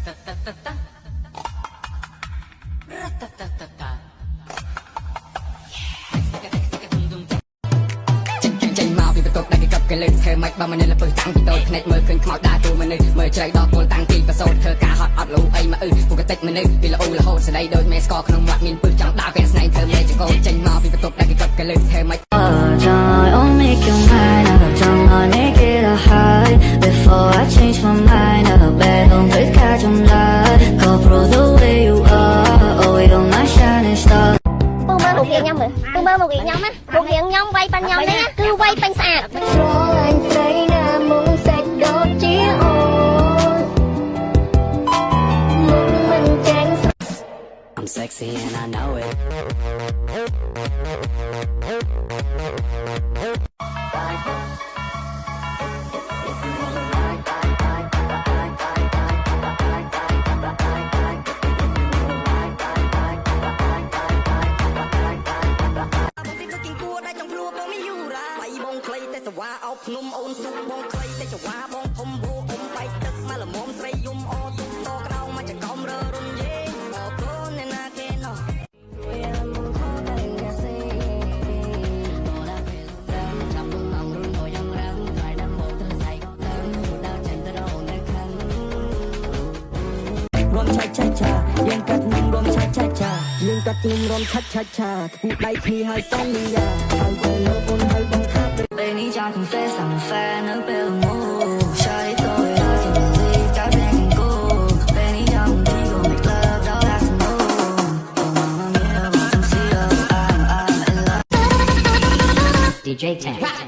មកពីបន្ទប់ដែលគេកັບគេលើកធ្វើម៉េចបើមនុស្សល្ពើតាំងពីតូចភ្នែកមើលឃើញខ្មោចដើរទូមនុស្សមើលជ្រៅដល់គល់តាំងពីប្រសូតធ្វើការហត់អត់លូអីមកពួកកតិចមនុស្សពីល្អរហូតស្ដីដូចមេស្កក្នុងមាត់មានពឹសចង់ដើរពេលស្នែងធ្វើមេចកោចេញមកពីបន្ទប់ដែលគេកັບគេលើកធ្វើម៉េច I'll make you mine, I'll make it a high. Before I change my mind, I'll bet on this catch on light. Go through the way you are, oh you're my shining star. ពូមើលមកវាញ៉ាំមើលពូមើលមកវាញ៉ាំណាមកវាញ៉ាំវាយប៉ាញ់ញ៉ាំនេះគឺវាយពេញស្អាត I'm sexy and I know it តែស្វាអោបភ្នំអូនទូបងខ្លីតែចវាបងធំបូគុំបែកទឹកមកល្មមស្រីយំអទូតក្តៅមកចង្កំរើរុនយេអរគុណអ្នកណាគេណោះ รวมชัดชัดชายังกัดนุ่มรวมชัดชัดชายังกัดนุ่มรวมชัดชัดชาพูดได้ทีให้สัญญาให้คนโลกคนให้บังคับ被你家 confess I'm a fan of Bella Moon Shawty throw it I can't believe got back and go 被你养的我 make love 到 last moon Oh mama mia want some see I'm in love DJ Tank